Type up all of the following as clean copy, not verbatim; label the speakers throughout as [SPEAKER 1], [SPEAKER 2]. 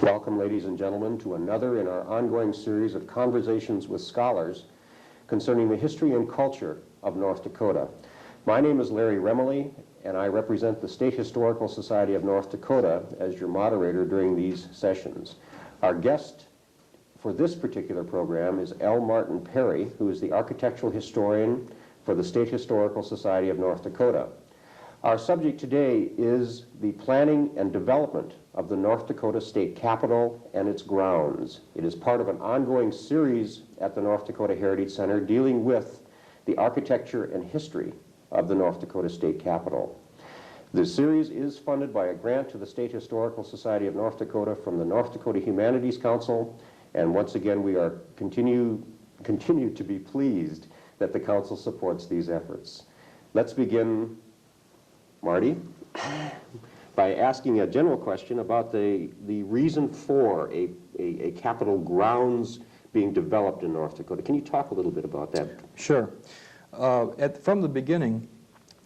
[SPEAKER 1] Welcome, ladies and gentlemen, to another in our ongoing series of conversations with scholars concerning the history and culture of North Dakota. My name is Larry Remley, and I represent the State Historical Society of North Dakota as your moderator during these sessions. Our guest for this particular program is L. Martin Perry, who is the architectural historian for the State Historical Society of North Dakota. Our subject today is the planning and development of the North Dakota State Capitol and its grounds. It is part of an ongoing series at the North Dakota Heritage Center dealing with the architecture and history of the North Dakota State Capitol. The series is funded by a grant to the State Historical Society of North Dakota from the North Dakota Humanities Council, and once again we are continue to be pleased that the Council supports these efforts. Let's begin, Marty, by asking a general question about the reason for a Capitol grounds being developed in North Dakota. Can you talk a little bit about that?
[SPEAKER 2] Sure. From the beginning,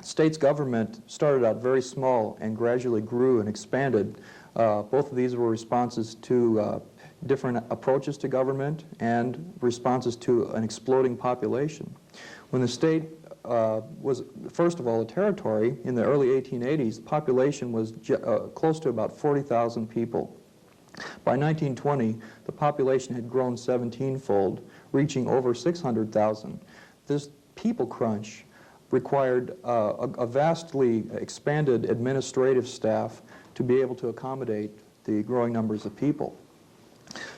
[SPEAKER 2] state's government started out very small and gradually grew and expanded. Both of these were responses to different approaches to government and responses to an exploding population. When the state was, first of all, a territory in the early 1880s, the population was close to about 40,000 people. By 1920, the population had grown 17-fold, reaching over 600,000. This people crunch required a vastly expanded administrative staff to be able to accommodate the growing numbers of people.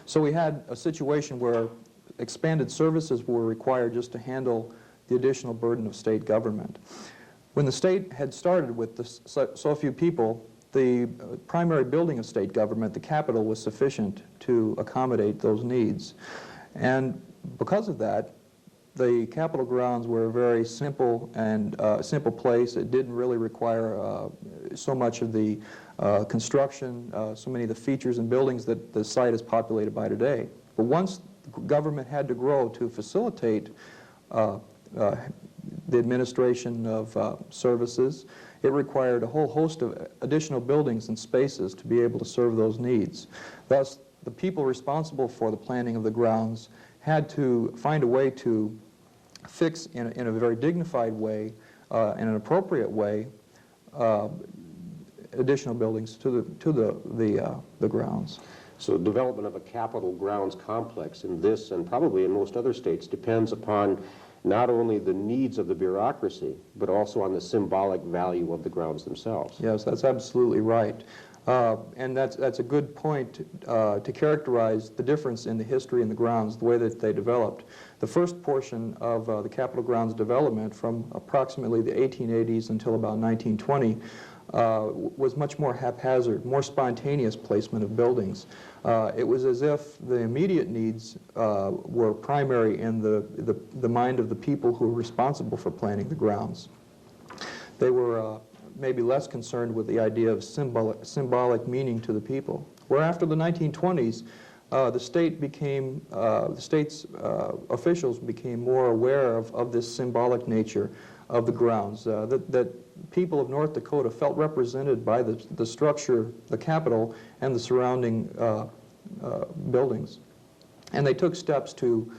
[SPEAKER 2] So we had a situation where expanded services were required just to handle the additional burden of state government. When the state had started with so few people, the primary building of state government, the Capitol, was sufficient to accommodate those needs. And because of that, the Capitol grounds were a very simple and simple place. It didn't really require so much of the construction, so many of the features and buildings that the site is populated by today. But once the government had to grow to facilitate the administration of services, it required a whole host of additional buildings and spaces to be able to serve those needs. Thus, the people responsible for the planning of the grounds had to find a way to fix in a very dignified way, in an appropriate way, additional buildings to the grounds.
[SPEAKER 1] So development of a Capitol grounds complex in this and probably in most other states depends upon not only the needs of the bureaucracy, but also on the symbolic value of the grounds themselves.
[SPEAKER 2] Yes, that's absolutely right. And that's a good point to characterize the difference in the history and the grounds, the way that they developed. The first portion of the Capitol grounds development from approximately the 1880s until about 1920 was much more haphazard, more spontaneous placement of buildings. It was as if the immediate needs were primary in the mind of the people who were responsible for planning the grounds. They were maybe less concerned with the idea of symbolic meaning to the people. Where after the 1920s, the state's officials became more aware of this symbolic nature of the grounds, that people of North Dakota felt represented by the structure, the Capitol, and the surrounding buildings. And they took steps to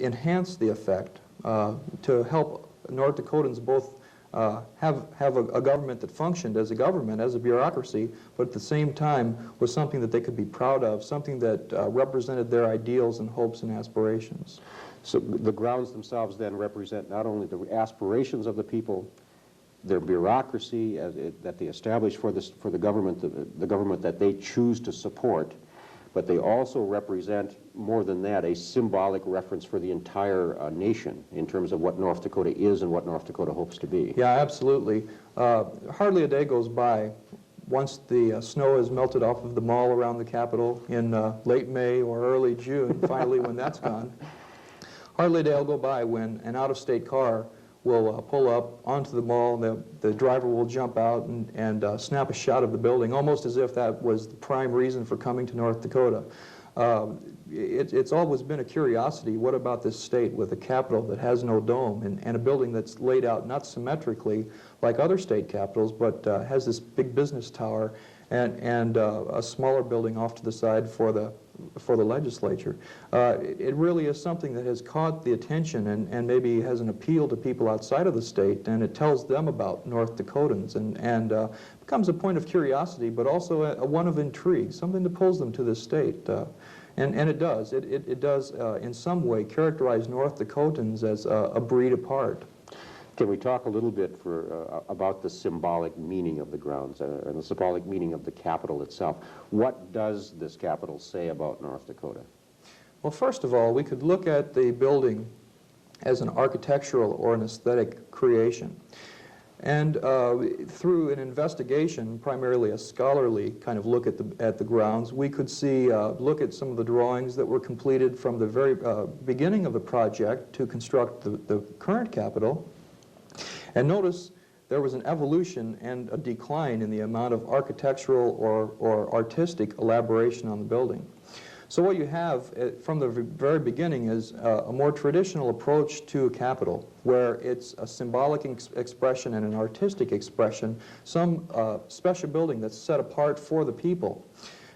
[SPEAKER 2] enhance the effect, to help North Dakotans both have a government that functioned as a government, as a bureaucracy, but at the same time was something that they could be proud of, something that represented their ideals and hopes and aspirations.
[SPEAKER 1] So the grounds themselves then represent not only the aspirations of the people, their bureaucracy that they establish for the government that they choose to support, but they also represent, more than that, a symbolic reference for the entire nation in terms of what North Dakota is and what North Dakota hopes to be.
[SPEAKER 2] Yeah, absolutely. Hardly a day goes by once the snow has melted off of the mall around the Capitol in late May or early June, finally when that's gone. Hardly a day will go by when an out-of-state car will pull up onto the mall, the driver will jump out and snap a shot of the building, almost as if that was the prime reason for coming to North Dakota. It's always been a curiosity, what about this state with a capitol that has no dome and a building that's laid out not symmetrically like other state capitals, but has this big business tower and a smaller building off to the side for the legislature. It really is something that has caught the attention and maybe has an appeal to people outside of the state, and it tells them about North Dakotans and becomes a point of curiosity, but also a one of intrigue, something that pulls them to this state. And it does. It does in some way characterize North Dakotans as a breed apart.
[SPEAKER 1] Can we talk a little bit about the symbolic meaning of the grounds and the symbolic meaning of the Capitol itself? What does this Capitol say about North Dakota?
[SPEAKER 2] Well, first of all, we could look at the building as an architectural or an aesthetic creation. And through an investigation, primarily a scholarly kind of look at the grounds, we could look at some of the drawings that were completed from the very beginning of the project to construct the current Capitol. And notice there was an evolution and a decline in the amount of architectural or artistic elaboration on the building. So what you have from the very beginning is a more traditional approach to a Capitol, where it's a symbolic expression and an artistic expression, some special building that's set apart for the people.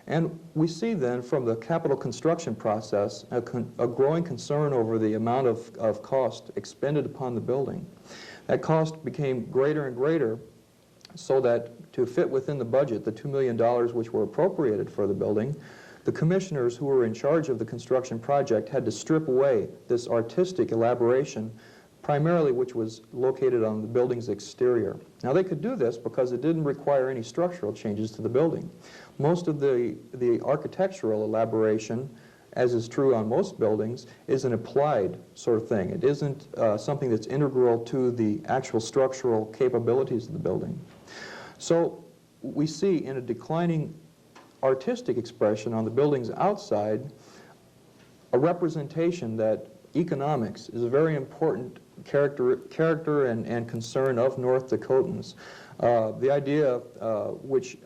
[SPEAKER 2] And we see then from the Capitol construction process a growing concern over the amount of cost expended upon the building. That cost became greater and greater, so that to fit within the budget, the $2 million which were appropriated for the building, the commissioners who were in charge of the construction project had to strip away this artistic elaboration, primarily which was located on the building's exterior. Now they could do this because it didn't require any structural changes to the building. Most of the architectural elaboration, as is true on most buildings, is an applied sort of thing. It isn't something that's integral to the actual structural capabilities of the building. So we see in a declining artistic expression on the building's outside a representation that economics is a very important character and concern of North Dakotans. The idea which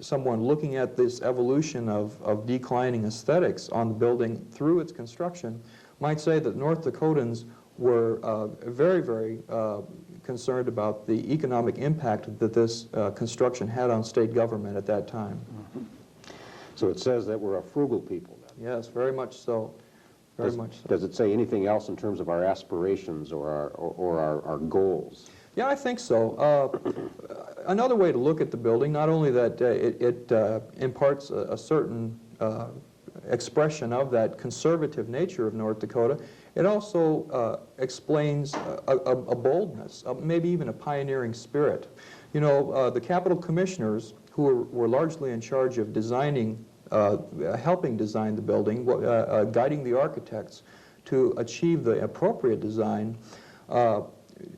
[SPEAKER 2] someone looking at this evolution of declining aesthetics on the building through its construction might say that North Dakotans were very, very concerned about the economic impact that this construction had on state government at that time.
[SPEAKER 1] Mm-hmm. So it says that we're a frugal people then.
[SPEAKER 2] Yes, very much so. Very much so.
[SPEAKER 1] Does it say anything else in terms of our aspirations or our goals?
[SPEAKER 2] Yeah, I think so. Another way to look at the building, not only that it imparts a certain expression of that conservative nature of North Dakota, it also explains a boldness, maybe even a pioneering spirit. You know, the Capitol Commissioners, who were largely in charge of designing, helping design the building, guiding the architects to achieve the appropriate design,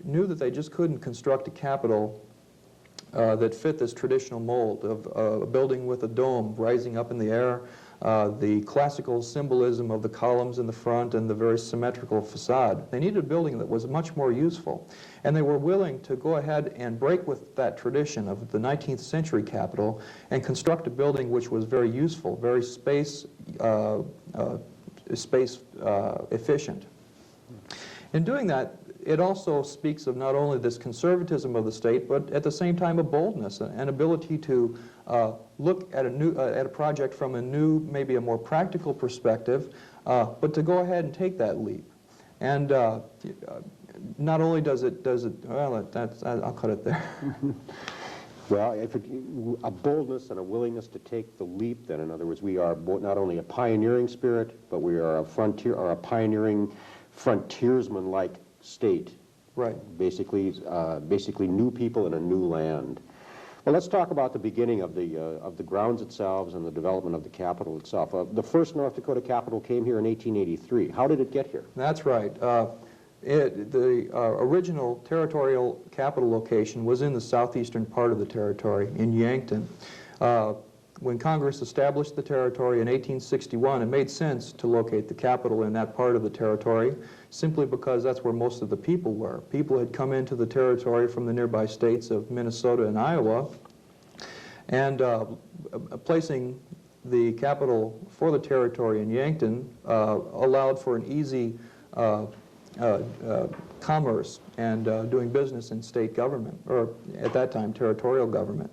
[SPEAKER 2] knew that they just couldn't construct a Capitol that fit this traditional mold of a building with a dome rising up in the air, the classical symbolism of the columns in the front and the very symmetrical facade. They needed a building that was much more useful, and they were willing to go ahead and break with that tradition of the 19th century Capitol and construct a building which was very useful, very space efficient. In doing that, it also speaks of not only this conservatism of the state, but at the same time a boldness, an ability to look at a project from a new, maybe a more practical perspective, but to go ahead and take that leap. And not only does it, well, I'll cut it there.
[SPEAKER 1] Well, a boldness and a willingness to take the leap, then, in other words, we are not only a pioneering spirit, but we are a pioneering frontiersman-like state.
[SPEAKER 2] Right.
[SPEAKER 1] Basically new people in a new land. Well, let's talk about the beginning of the grounds itself and the development of the Capitol itself. The first North Dakota Capitol came here in 1883. How did it get here?
[SPEAKER 2] That's right. The original territorial capital location was in the southeastern part of the territory, in Yankton. When Congress established the territory in 1861, it made sense to locate the capital in that part of the territory, simply because that's where most of the people were. People had come into the territory from the nearby states of Minnesota and Iowa, and placing the capital for the territory in Yankton allowed for an easy commerce and doing business in state government, or at that time territorial government.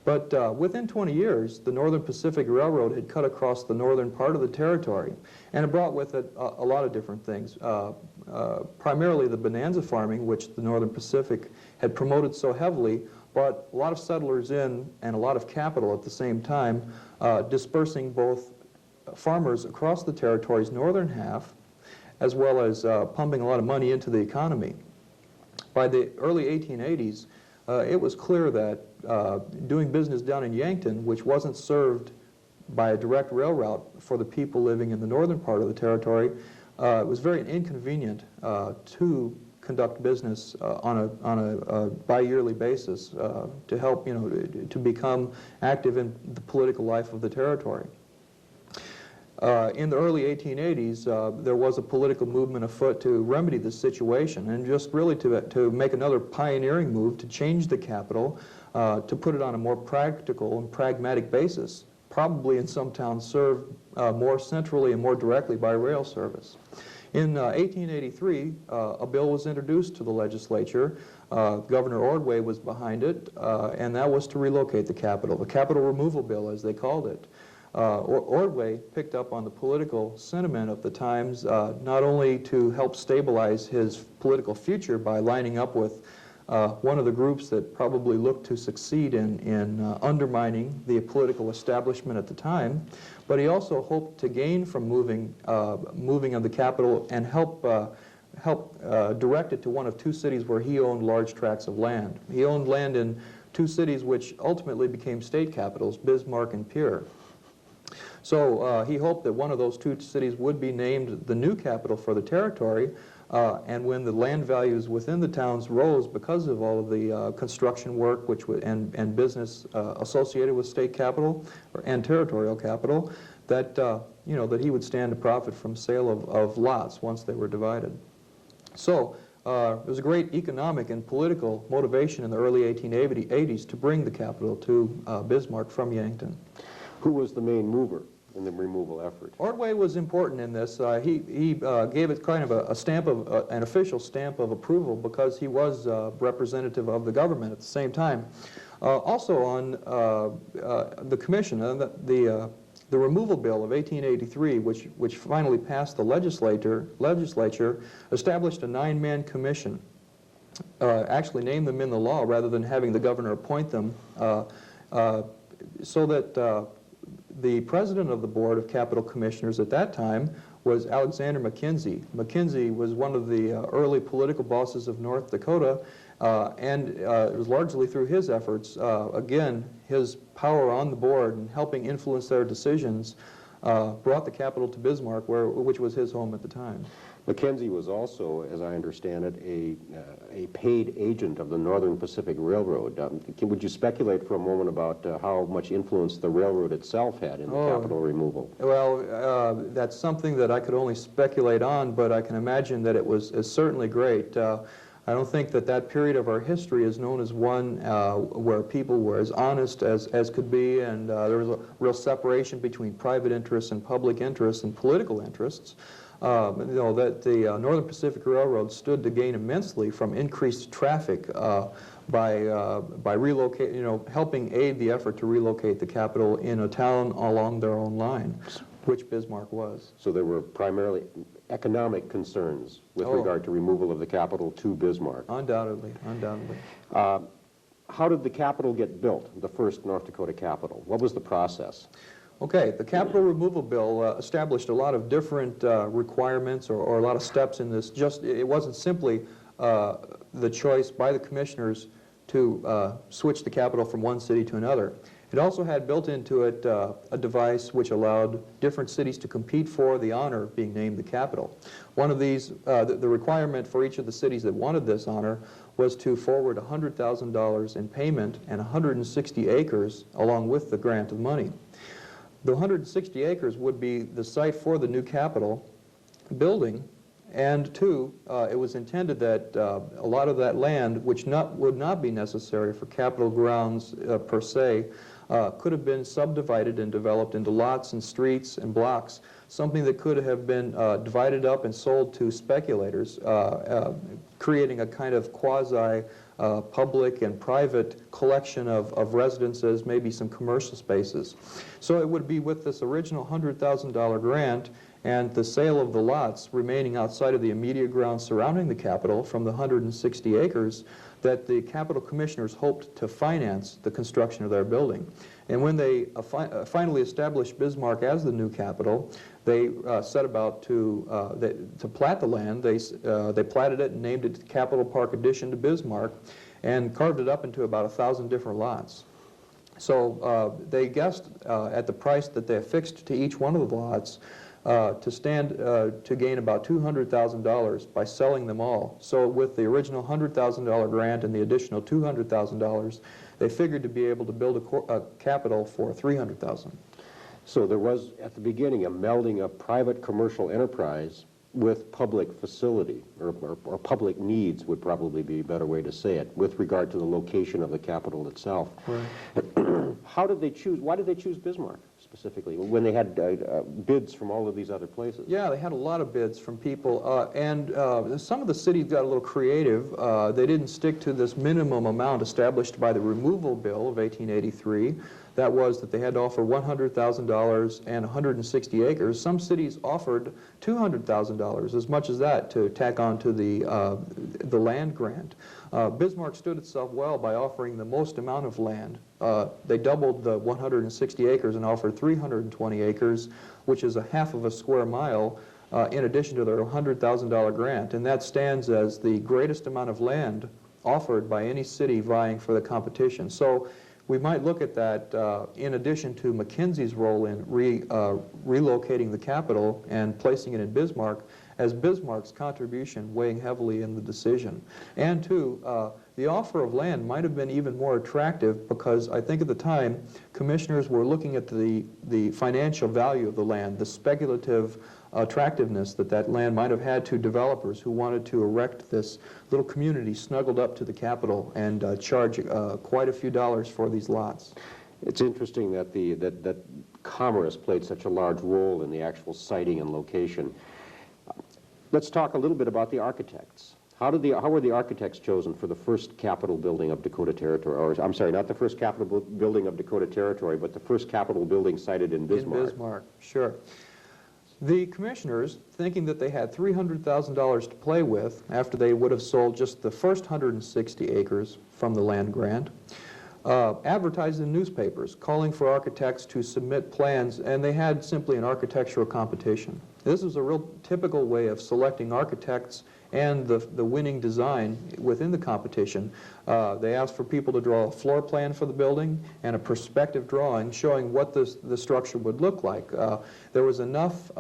[SPEAKER 2] But within 20 years, the Northern Pacific Railroad had cut across the northern part of the territory, and it brought with it a lot of different things. Primarily the bonanza farming, which the Northern Pacific had promoted so heavily, brought a lot of settlers in and a lot of capital at the same time, dispersing both farmers across the territory's northern half, as well as pumping a lot of money into the economy. By the early 1880s, it was clear that doing business down in Yankton, which wasn't served by a direct rail route for the people living in the northern part of the territory, it was very inconvenient to conduct business on a bi-yearly basis to help, to become active in the political life of the territory. In the early 1880s, there was a political movement afoot to remedy this situation, and just really to make another pioneering move to change the capital, to put it on a more practical and pragmatic basis, probably in some towns served more centrally and more directly by rail service. In 1883, a bill was introduced to the legislature. Governor Ordway was behind it, and that was to relocate the capital removal bill, as they called it. Ordway picked up on the political sentiment of the times, not only to help stabilize his political future by lining up with one of the groups that probably looked to succeed in undermining the political establishment at the time, but he also hoped to gain from moving of the capital and help direct it to one of two cities where he owned large tracts of land. He owned land in two cities which ultimately became state capitals, Bismarck and Pierre. So he hoped that one of those two cities would be named the new capital for the territory, and when the land values within the towns rose because of all of the construction work and business associated with state capital and territorial capital, that that he would stand to profit from sale of lots once they were divided. So there was a great economic and political motivation in the early 1880s to bring the capital to Bismarck from Yankton.
[SPEAKER 1] Who was the main mover in the removal effort?
[SPEAKER 2] Ordway was important in this. He gave it kind of a stamp of an official stamp of approval because he was representative of the government at the same time. Also on the commission, the removal bill of 1883, which finally passed the legislature, established a 9-man commission. Actually named them in the law rather than having the governor appoint them, so that the president of the Board of Capital Commissioners at that time was Alexander McKenzie. McKenzie was one of the early political bosses of North Dakota, and it was largely through his efforts, again, his power on the board and helping influence their decisions, brought the capital to Bismarck, which was his home at the time.
[SPEAKER 1] Mackenzie was also, as I understand it, a paid agent of the Northern Pacific Railroad. Would you speculate for a moment about how much influence the railroad itself had in the capital removal?
[SPEAKER 2] Well, that's something that I could only speculate on, but I can imagine that it was certainly great. I don't think that period of our history is known as one where people were as honest as could be, and there was a real separation between private interests and public interests and political interests. That the Northern Pacific Railroad stood to gain immensely from increased traffic by helping aid the effort to relocate the capital in a town along their own line, which Bismarck was.
[SPEAKER 1] So there were primarily economic concerns with regard to removal of the capital to Bismarck.
[SPEAKER 2] Undoubtedly, undoubtedly.
[SPEAKER 1] How did the capital get built, the first North Dakota capital? What was the process?
[SPEAKER 2] Okay, the capital removal bill established a lot of different requirements or a lot of steps in this. It wasn't simply the choice by the commissioners to switch the capital from one city to another. It also had built into it a device which allowed different cities to compete for the honor of being named the capital. One of these, the requirement for each of the cities that wanted this honor was to forward $100,000 in payment and 160 acres along with the grant of money. The 160 acres would be the site for the new capital building, and two, it was intended that a lot of that land, which would not be necessary for capital grounds per se, could have been subdivided and developed into lots and streets and blocks, something that could have been divided up and sold to speculators, creating a kind of quasi-public and private collection of residences, maybe some commercial spaces. So it would be with this original $100,000 grant and the sale of the lots remaining outside of the immediate grounds surrounding the Capitol from the 160 acres that the Capitol Commissioners hoped to finance the construction of their building. And when they finally established Bismarck as the new Capitol, they set about to plat the land. They platted it and named it Capitol Park Addition to Bismarck and carved it up into about 1,000 different lots. So they guessed at the price that they affixed to each one of the lots to gain about $200,000 by selling them all. So with the original $100,000 grant and the additional $200,000, they figured to be able to build a Capitol for $300,000.
[SPEAKER 1] So there was, at the beginning, a melding of private commercial enterprise with public facility, or public needs would probably be a better way to say it, with regard to the location of the Capitol itself. Right. How did they choose, why did they choose Bismarck specifically, when they had bids from all of these other places?
[SPEAKER 2] Yeah, they had a lot of bids from people, and some of the cities got a little creative. They didn't stick to this minimum amount established by the Removal Bill of 1883. That was that they had to offer $100,000 and 160 acres. Some cities offered $200,000, as much as that, to tack on to the land grant. Bismarck stood itself well by offering the most amount of land. They doubled the 160 acres and offered 320 acres, which is a half of a square mile, in addition to their $100,000 grant. And that stands as the greatest amount of land offered by any city vying for the competition. So we might look at that in addition to McKinsey's role in relocating the Capitol and placing it in Bismarck, as Bismarck's contribution weighing heavily in the decision. And too, the offer of land might have been even more attractive because I think at the time, commissioners were looking at the financial value of the land, the speculative attractiveness that land might have had to developers who wanted to erect this little community snuggled up to the Capitol and charge quite a few dollars for these lots.
[SPEAKER 1] It's interesting that that commerce played such a large role in the actual siting and location. Let's talk a little bit about the architects. How were the architects chosen for the first Capitol building of Dakota Territory? Or, I'm sorry, not the first Capitol building of Dakota Territory, but the first Capitol building sited in Bismarck.
[SPEAKER 2] In Bismarck, sure. The commissioners, thinking that they had $300,000 to play with after they would have sold just the first 160 acres from the land grant, advertised in newspapers, calling for architects to submit plans, and they had simply an architectural competition. This was a real typical way of selecting architects and the winning design within the competition. They asked for people to draw a floor plan for the building and a perspective drawing showing what the structure would look like. There was enough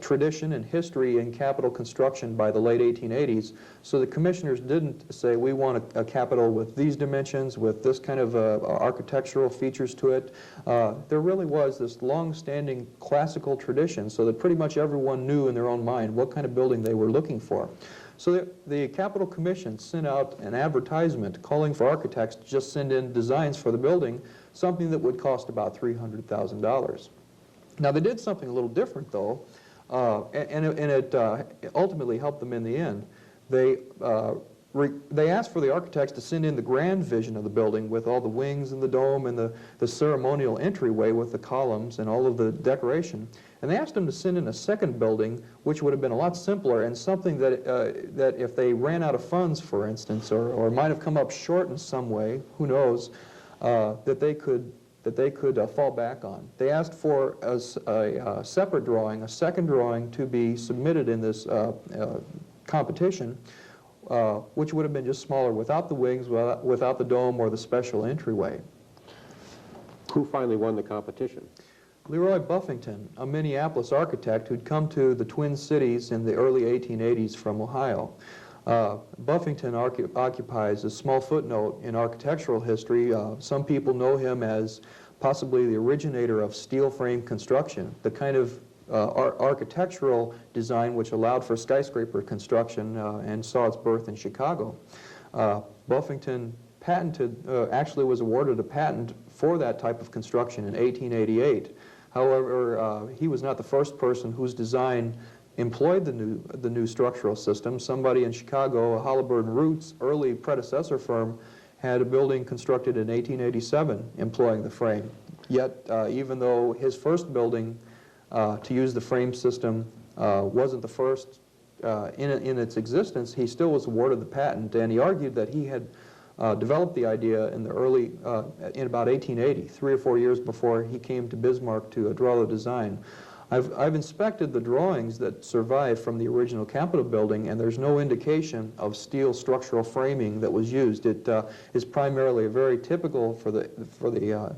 [SPEAKER 2] tradition and history in Capitol construction by the late 1880s, so the commissioners didn't say, we want a Capitol with these dimensions, with this kind of architectural features to it. There really was this long-standing classical tradition, so that pretty much everyone knew in their own mind what kind of building they were looking for. So the Capitol Commission sent out an advertisement calling for architects to just send in designs for the building, something that would cost about $300,000. Now, they did something a little different, though, and it ultimately helped them in the end. They asked for the architects to send in the grand vision of the building with all the wings and the dome and the ceremonial entryway with the columns and all of the decoration. And they asked them to send in a second building, which would have been a lot simpler and something that if they ran out of funds, for instance, or might have come up short in some way, who knows, that they could fall back on. They asked for a separate drawing, a second drawing to be submitted in this competition, which would have been just smaller without the wings, without the dome or the special entryway.
[SPEAKER 1] Who finally won the competition?
[SPEAKER 2] Leroy Buffington, a Minneapolis architect who'd come to the Twin Cities in the early 1880s from Ohio. Buffington occupies a small footnote in architectural history. Some people know him as possibly the originator of steel frame construction, the kind of architectural design which allowed for skyscraper construction and saw its birth in Chicago. Buffington actually was awarded a patent for that type of construction in 1888. However, he was not the first person whose design employed the new structural system. Somebody in Chicago, Halliburton Roots' early predecessor firm, had a building constructed in 1887 employing the frame. Yet, even though his first building to use the frame system wasn't the first in its existence, he still was awarded the patent, and he argued that he had developed the idea in about 1880, 3 or 4 years before he came to Bismarck to draw the design. I've inspected the drawings that survive from the original Capitol building, and there's no indication of steel structural framing that was used. It is primarily very typical for the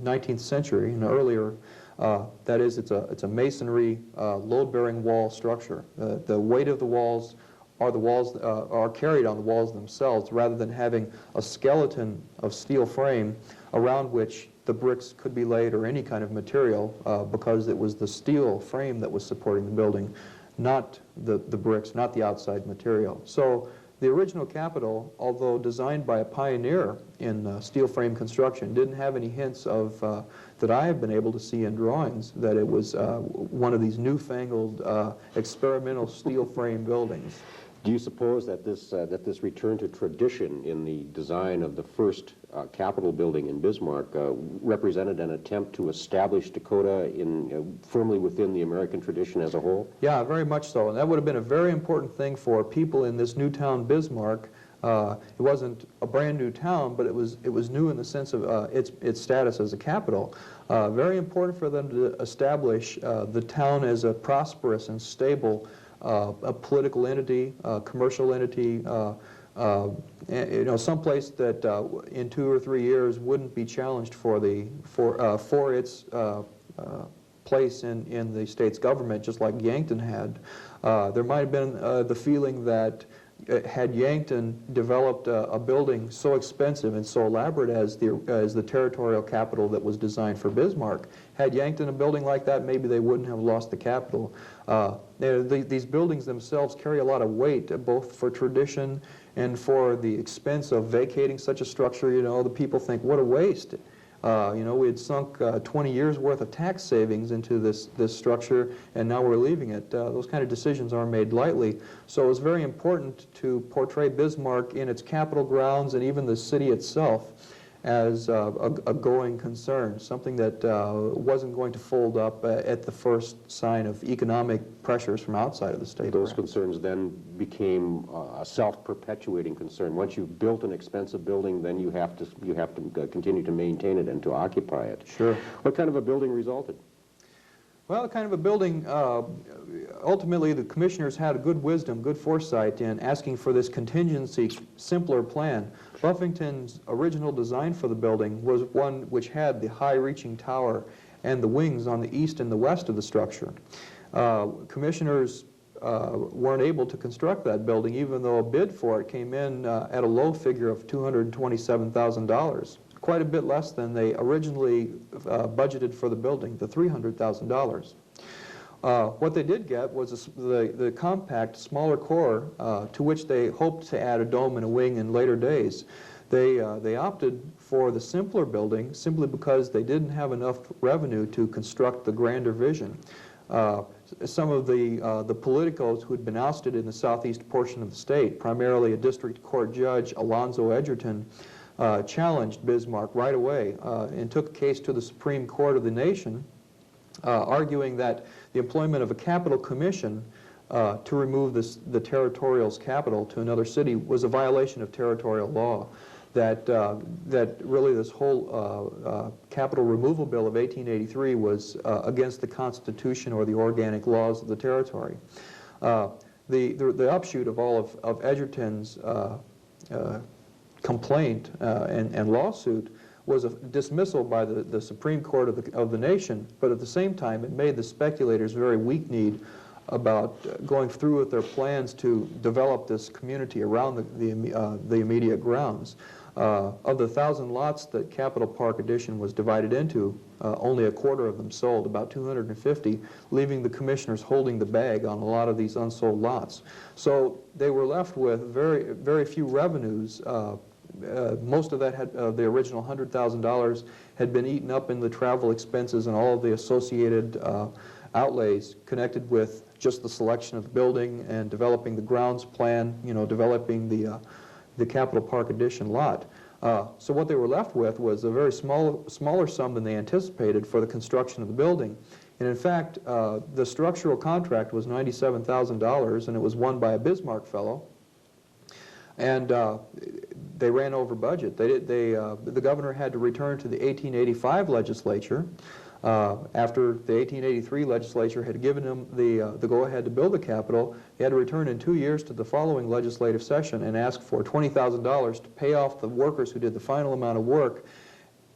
[SPEAKER 2] 19th century and earlier. That is, it's a masonry load-bearing wall structure. The weight of the walls are carried on the walls themselves, rather than having a skeleton of steel frame around which the bricks could be laid or any kind of material, because it was the steel frame that was supporting the building, not the bricks, not the outside material. So the original Capitol, although designed by a pioneer in steel frame construction, didn't have any hints of that I have been able to see in drawings that it was one of these newfangled experimental steel frame buildings.
[SPEAKER 1] Do you suppose that this return to tradition in the design of the first Capitol building in Bismarck represented an attempt to establish Dakota firmly within the American tradition as a whole?
[SPEAKER 2] Yeah, very much so. And that would have been a very important thing for people in this new town, Bismarck. It wasn't a brand new town, but it was new in the sense of its status as a capital. Very important for them to establish the town as a prosperous and stable a political entity, a commercial entity, someplace that in 2 or 3 years wouldn't be challenged for its place in the state's government, just like Yankton had. There might have been the feeling that had Yankton developed a building so expensive and so elaborate as the territorial capital that was designed for Bismarck, had Yankton a building like that, maybe they wouldn't have lost the capital. These buildings themselves carry a lot of weight, both for tradition and for the expense of vacating such a structure. The people think, what a waste. We had sunk 20 years worth of tax savings into this structure, and now we're leaving it. Those kind of decisions aren't made lightly. So it's very important to portray Bismarck in its Capitol grounds and even the city itself as a going concern, something that wasn't going to fold up at the first sign of economic pressures from outside of the state.
[SPEAKER 1] Those concerns then became a self-perpetuating concern. Once you've built an expensive building, then you have to continue to maintain it and to occupy it.
[SPEAKER 2] Sure.
[SPEAKER 1] What kind of a building resulted?
[SPEAKER 2] Well, kind of a building, ultimately the commissioners had a good wisdom, good foresight in asking for this contingency, simpler plan. Buffington's original design for the building was one which had the high-reaching tower and the wings on the east and the west of the structure. Commissioners weren't able to construct that building, even though a bid for it came in at a low figure of $227,000. Quite a bit less than they originally budgeted for the building, the $300,000. What they did get was the compact, smaller core to which they hoped to add a dome and a wing in later days. They opted for the simpler building simply because they didn't have enough revenue to construct the grander vision. Some of the politicos who had been ousted in the southeast portion of the state, primarily a district court judge, Alonzo Edgerton, challenged Bismarck right away and took a case to the Supreme Court of the nation, arguing that the employment of a capital commission to remove the territorial's capital to another city was a violation of territorial law. That really this whole capital removal bill of 1883 was against the Constitution or the organic laws of the territory. The upshoot of all of Edgerton's complaint and lawsuit was a dismissal by the Supreme Court of the nation, but at the same time it made the speculators very weak-kneed about going through with their plans to develop this community around the immediate grounds. Of the 1,000 lots that Capitol Park Addition was divided into, only a quarter of them sold, about 250, leaving the commissioners holding the bag on a lot of these unsold lots. So they were left with very, very few revenues most of that the original $100,000 had been eaten up in the travel expenses and all of the associated outlays connected with just the selection of the building and developing the grounds plan, developing the Capitol Park addition lot. So what they were left with was a very smaller sum than they anticipated for the construction of the building. And in fact, the structural contract was $97,000, and it was won by a Bismarck fellow. And they ran over budget. The governor had to return to the 1885 legislature after the 1883 legislature had given him the go-ahead to build the Capitol. He had to return in 2 years to the following legislative session and ask for $20,000 to pay off the workers who did the final amount of work,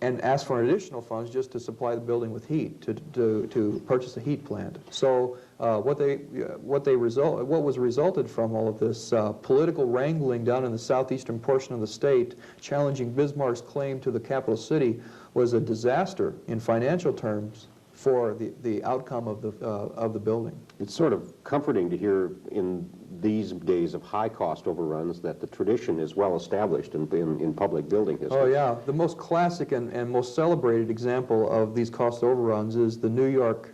[SPEAKER 2] and ask for additional funds just to supply the building with heat, to purchase a heat plant. So what was resulted from all of this political wrangling down in the southeastern portion of the state, challenging Bismarck's claim to the capital city, was a disaster in financial terms for the outcome of the building.
[SPEAKER 1] It's sort of comforting to hear in these days of high cost overruns that the tradition is well established in public building history.
[SPEAKER 2] Oh yeah, the most classic and most celebrated example of these cost overruns is the New York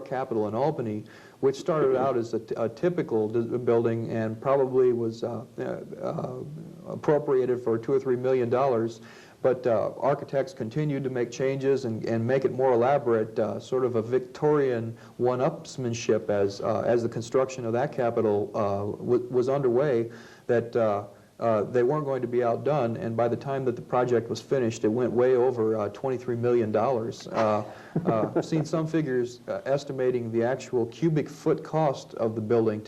[SPEAKER 2] Capitol in Albany, which started out as a typical building and probably was appropriated for $2 or $3 million. But architects continued to make changes and make it more elaborate, sort of a Victorian one-upsmanship as the construction of that Capitol was underway, that they weren't going to be outdone, and by the time that the project was finished, it went way over $23 million. I've seen some figures estimating the actual cubic foot cost of the building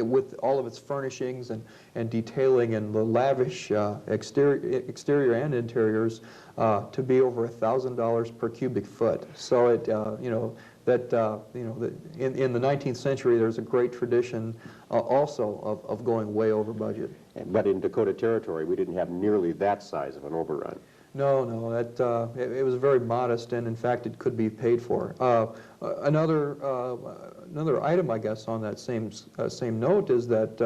[SPEAKER 2] with all of its furnishings and detailing and the lavish exterior and interiors to be over $1,000 per cubic foot. So it, in the 19th century, there's a great tradition also of going way over budget.
[SPEAKER 1] But in Dakota Territory, we didn't have nearly that size of an overrun.
[SPEAKER 2] No, it was very modest, and in fact, it could be paid for. Another item, I guess, on that same note is that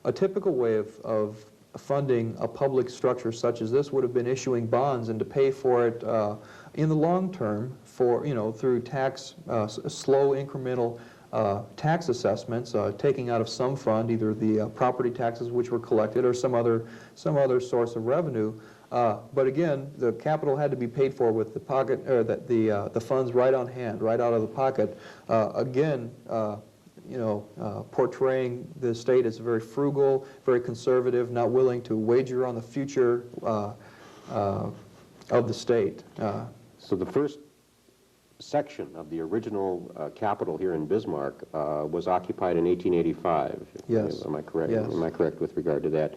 [SPEAKER 2] a typical way of funding a public structure such as this would have been issuing bonds, and to pay for it in the long term through slow incremental tax assessments, taking out of some fund, either the property taxes which were collected or some other source of revenue. But again, the Capitol had to be paid for with the pocket, or the funds right on hand, right out of the pocket. Again, portraying the state as very frugal, very conservative, not willing to wager on the future of the state.
[SPEAKER 1] So the first section of the original Capitol here in Bismarck was occupied in 1885.
[SPEAKER 2] Yes.
[SPEAKER 1] Am I correct?
[SPEAKER 2] Yes.
[SPEAKER 1] Am I correct with regard to that?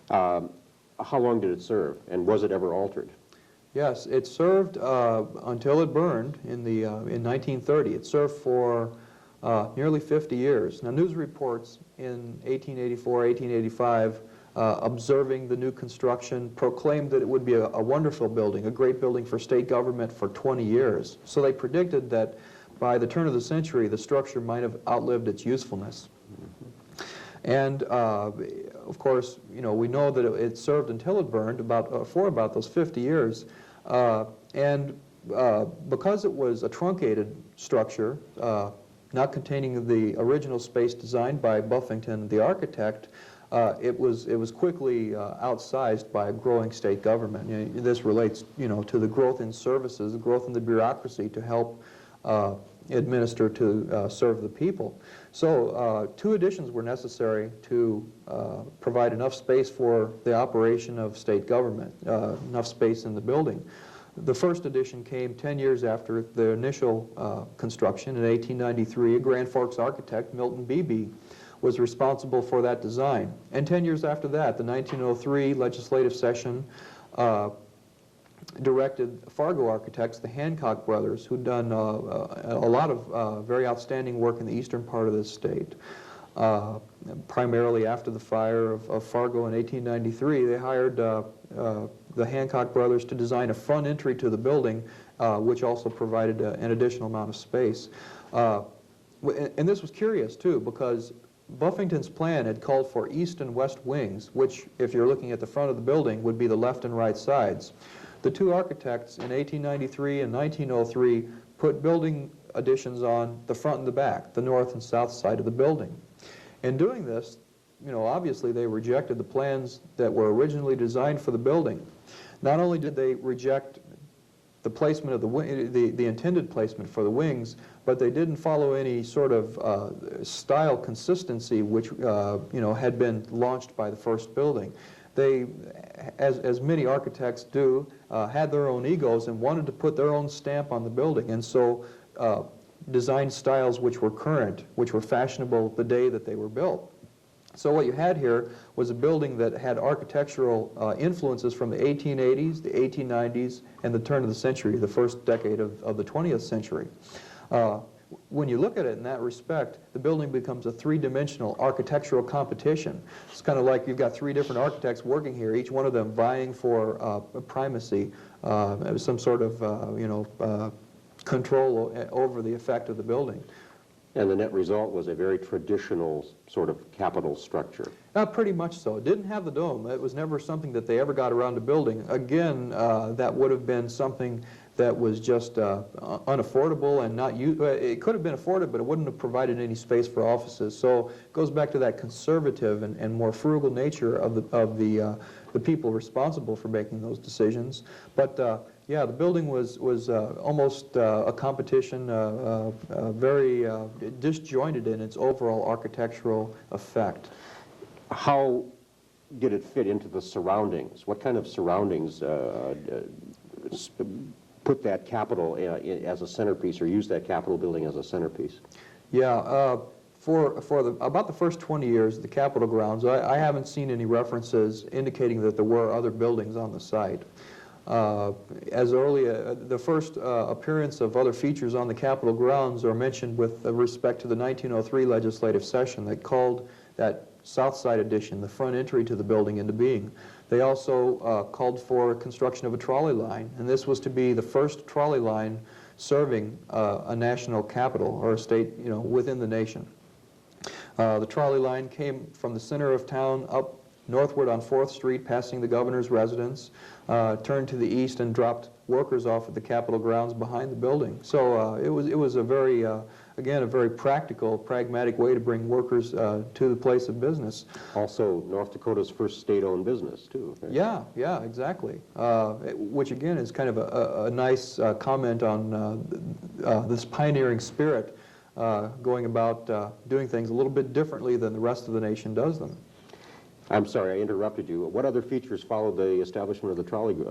[SPEAKER 1] How long did it serve, and was it ever altered?
[SPEAKER 2] Yes, it served until it burned in 1930. It served for nearly 50 years. Now, news reports in 1884, 1885, observing the new construction, proclaimed that it would be a wonderful building, a great building for state government for 20 years. So they predicted that by the turn of the century, the structure might have outlived its usefulness. And of course, we know that it served until it burned for about those 50 years. And because it was a truncated structure, not containing the original space designed by Buffington, the architect, it was quickly outsized by a growing state government. This relates, to the growth in services, the growth in the bureaucracy to help administer to serve the people. So 2 additions were necessary to provide enough space for the operation of state government, enough space in the building. The first addition came 10 years after the initial construction in 1893. A Grand Forks architect, Milton Beebe, was responsible for that design. And 10 years after that, the 1903 legislative session directed Fargo architects, the Hancock brothers, who'd done a lot of very outstanding work in the eastern part of the state. Primarily after the fire of Fargo in 1893, they hired the Hancock brothers to design a front entry to the building, which also provided an additional amount of space. And this was curious, too, because Buffington's plan had called for east and west wings, which, if you're looking at the front of the building, would be the left and right sides. The two architects in 1893 and 1903 put building additions on the front and the back, the north and south side of the building. In doing this, obviously they rejected the plans that were originally designed for the building. Not only did they reject the placement of the intended placement for the wings, but they didn't follow any sort of style consistency which had been launched by the first building. They, as many architects do, had their own egos and wanted to put their own stamp on the building, and so designed styles which were current, which were fashionable the day that they were built. So what you had here was a building that had architectural influences from the 1880s, the 1890s, and the turn of the century, the first decade of the 20th century. When you look at it in that respect, the building becomes a three-dimensional architectural competition. It's kind of like you've got three different architects working here, each one of them vying for primacy, some sort of control over the effect of the building.
[SPEAKER 1] And the net result was a very traditional sort of Capitol structure.
[SPEAKER 2] Pretty much so. It didn't have the dome. It was never something that they ever got around to building. Again, that would have been something that was just unaffordable and not used. It could have been afforded, but it wouldn't have provided any space for offices. So it goes back to that conservative and more frugal nature of the people responsible for making those decisions. But yeah, the building was almost a competition, very disjointed in its overall architectural effect.
[SPEAKER 1] How did it fit into the surroundings? What kind of surroundings put that Capitol as a centerpiece, or use that Capitol building as a centerpiece?
[SPEAKER 2] Yeah, for about the first 20 years of the Capitol grounds, I haven't seen any references indicating that there were other buildings on the site. As early, the first appearance of other features on the Capitol grounds are mentioned with respect to the 1903 legislative session that called that south side addition, the front entry to the building, into being. They also called for construction of a trolley line, and this was to be the first trolley line serving a national capital or a state, within the nation. The trolley line came from the center of town up northward on 4th Street, passing the governor's residence, turned to the east and dropped workers off at the Capitol grounds behind the building. So it was a very, again, a very practical, pragmatic way to bring workers to the place of business.
[SPEAKER 1] Also, North Dakota's first state-owned business, too. Right?
[SPEAKER 2] Yeah, exactly. Which, again, is kind of a nice comment on this pioneering spirit going about doing things a little bit differently than the rest of the nation does them.
[SPEAKER 1] I'm sorry, I interrupted you. What other features followed the establishment of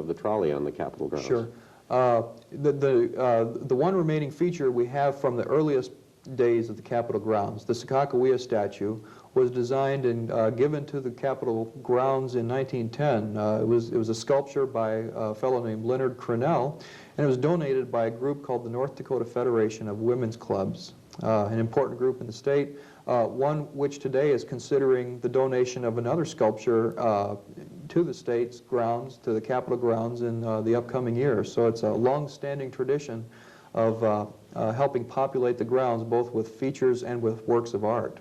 [SPEAKER 1] the trolley on the Capitol grounds?
[SPEAKER 2] Sure. The one remaining feature we have from the earliest days of the Capitol grounds, the Sakakawea statue, was designed and given to the Capitol grounds in 1910. It was a sculpture by a fellow named Leonard Cronell, and it was donated by a group called the North Dakota Federation of Women's Clubs, an important group in the state. One which today is considering the donation of another sculpture to the state's grounds, to the Capitol grounds in the upcoming years. So it's a long-standing tradition of helping populate the grounds both with features and with works of art.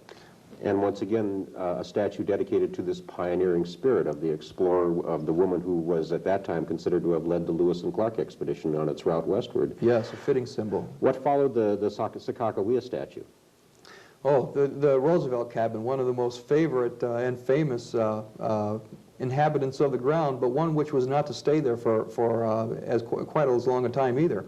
[SPEAKER 1] And once again, a statue dedicated to this pioneering spirit of the explorer, of the woman who was at that time considered to have led the Lewis and Clark expedition on its route westward.
[SPEAKER 2] Yes, a fitting symbol.
[SPEAKER 1] What followed the Sakakawea statue?
[SPEAKER 2] Oh, the Roosevelt Cabin, one of the most favorite and famous inhabitants of the ground, but one which was not to stay there for quite as long a time either.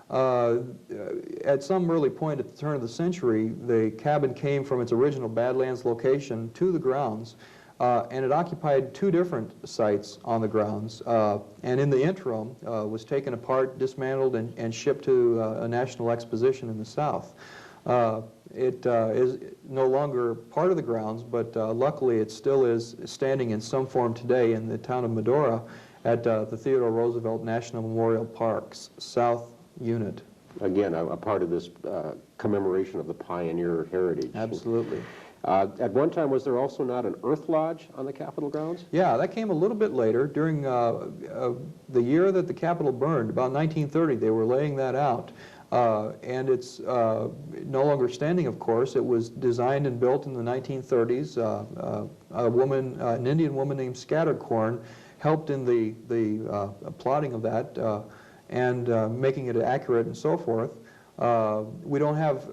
[SPEAKER 2] At some early point at the turn of the century, the cabin came from its original Badlands location to the grounds, and it occupied two different sites on the grounds, and in the interim was taken apart, dismantled, and shipped to a national exposition in the South. It is no longer part of the grounds, but luckily it still is standing in some form today in the town of Medora at the Theodore Roosevelt National Memorial Park's South Unit.
[SPEAKER 1] Again, a part of this commemoration of the pioneer heritage.
[SPEAKER 2] Absolutely.
[SPEAKER 1] At one time, was there also not an earth lodge on the Capitol grounds?
[SPEAKER 2] Yeah, that came a little bit later. During the year that the Capitol burned, about 1930, they were laying that out. And it's no longer standing, of course. It was designed and built in the 1930s. An Indian woman named Scattercorn helped in the plotting of that and making it accurate and so forth. We don't have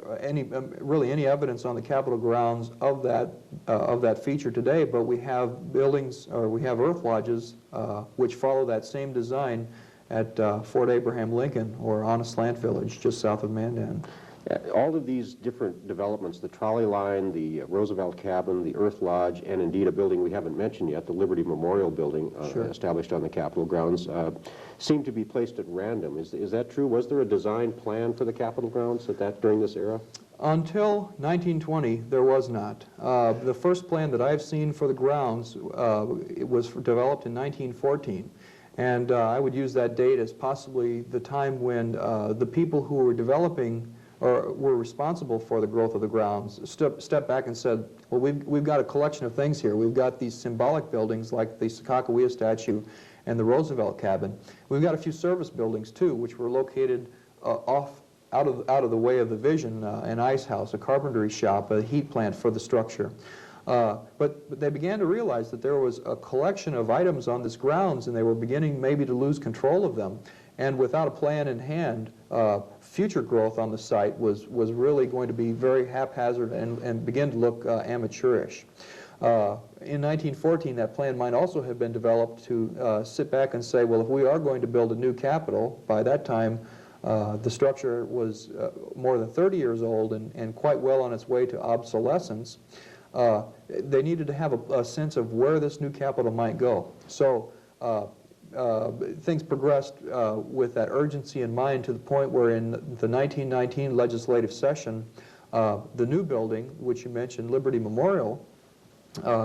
[SPEAKER 2] really any evidence on the Capitol grounds of that feature today, but we have buildings, or we have earth lodges which follow that same design at Fort Abraham Lincoln, or Honest Land Village, just south of Mandan.
[SPEAKER 1] All of these different developments, the trolley line, the Roosevelt Cabin, the Earth Lodge, and indeed a building we haven't mentioned yet, the Liberty Memorial Building,
[SPEAKER 2] Sure.
[SPEAKER 1] established on the Capitol grounds, seem to be placed at random. Is that true? Was there a design plan for the Capitol grounds during this era?
[SPEAKER 2] Until 1920, there was not. The first plan that I've seen for the grounds it was developed in 1914. And I would use that date as possibly the time when the people who were developing or were responsible for the growth of the grounds stepped back and said, well, we've got a collection of things here. We've got these symbolic buildings like the Sakakawea statue and the Roosevelt Cabin. We've got a few service buildings too, which were located out of the way of the vision, an ice house, a carpentry shop, a heat plant for the structure. But they began to realize that there was a collection of items on this grounds, and they were beginning maybe to lose control of them. And without a plan in hand, future growth on the site was really going to be very haphazard and begin to look amateurish. In 1914, that plan might also have been developed to sit back and say, well, if we are going to build a new Capitol, by that time the structure was more than 30 years old and quite well on its way to obsolescence. They needed to have a sense of where this new Capitol might go. So things progressed with that urgency in mind to the point where in the 1919 legislative session, the new building, which you mentioned, Liberty Memorial,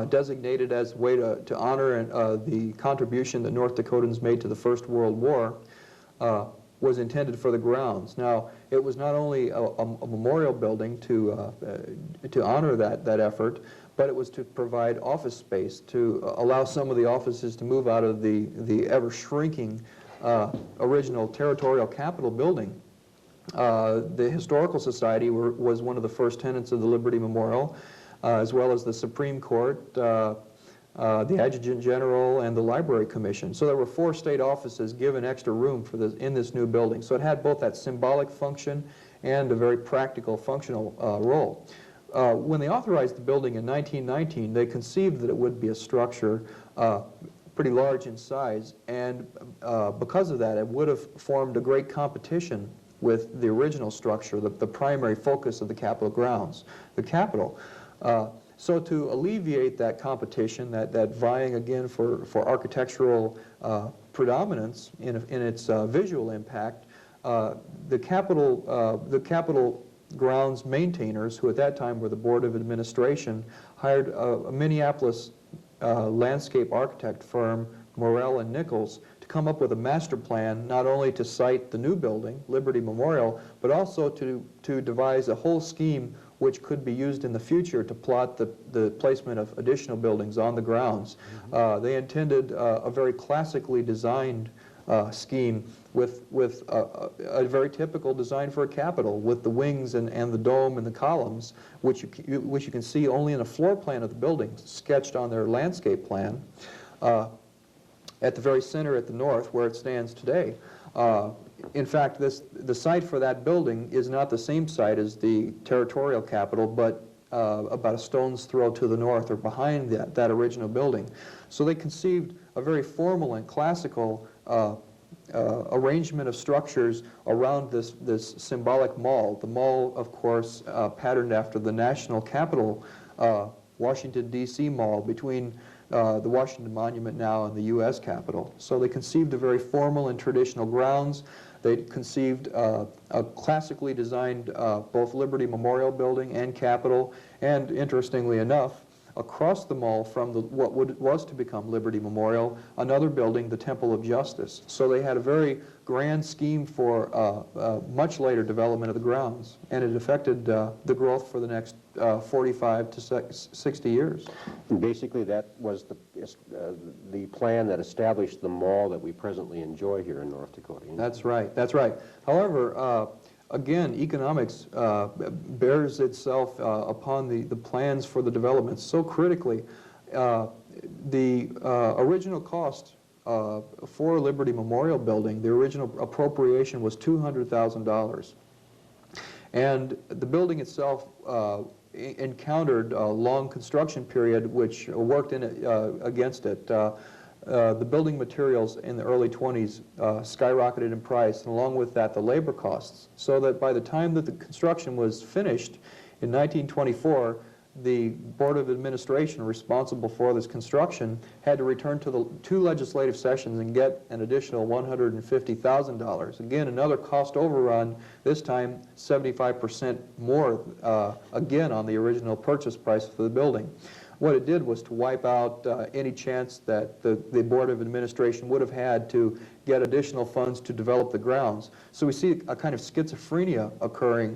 [SPEAKER 2] designated as a way to honor the contribution that North Dakotans made to the First World War, was intended for the grounds. Now, it was not only a memorial building to honor that effort, but it was to provide office space, to allow some of the offices to move out of the ever-shrinking original Territorial Capitol building. The Historical Society was one of the first tenants of the Liberty Memorial, as well as the Supreme Court, the Adjutant General, and the Library Commission. So there were 4 state offices given extra room for in this new building. So it had both that symbolic function and a very practical, functional role. When they authorized the building in 1919, they conceived that it would be a structure pretty large in size, and because of that, it would have formed a great competition with the original structure, the primary focus of the Capitol grounds, the Capitol. So to alleviate that competition, that vying again for architectural predominance in its visual impact, the Capitol grounds maintainers, who at that time were the Board of Administration, hired a Minneapolis landscape architect firm, Morell and Nichols, to come up with a master plan not only to site the new building, Liberty Memorial, but also to devise a whole scheme which could be used in the future to plot the placement of additional buildings on the grounds. They intended a very classically designed scheme with a very typical design for a Capitol, with the wings and the dome and the columns, which you can see only in a floor plan of the building, sketched on their landscape plan. At the very center at the north, where it stands today. In fact, the site for that building is not the same site as the Territorial Capitol, but about a stone's throw to the north or behind that original building. So they conceived a very formal and classical arrangement of structures around this symbolic mall. The mall, of course, patterned after the National Capital Washington, D.C. Mall between the Washington Monument now and the U.S. Capitol. So they conceived a very formal and traditional grounds. They conceived a classically designed both Liberty Memorial Building and Capitol, and interestingly enough, across the mall from what was to become Liberty Memorial, another building, the Temple of Justice. So they had a very grand scheme for much later development of the grounds, and it affected the growth for the next 45 to 60 years.
[SPEAKER 1] And basically, that was the plan that established the mall that we presently enjoy here in North Dakota.
[SPEAKER 2] That's right. That's right. However, again, economics bears itself upon the plans for the development so critically. The original cost for Liberty Memorial Building, the original appropriation was $200,000. And the building itself encountered a long construction period which worked against it. The building materials in the early 20s skyrocketed in price, and along with that the labor costs, so that by the time that the construction was finished in 1924, the Board of Administration responsible for this construction had to return to the 2 legislative sessions and get an additional $150,000. Again, another cost overrun, this time 75% more, again on the original purchase price for the building. What it did was to wipe out any chance that the Board of Administration would have had to get additional funds to develop the grounds. So we see a kind of schizophrenia occurring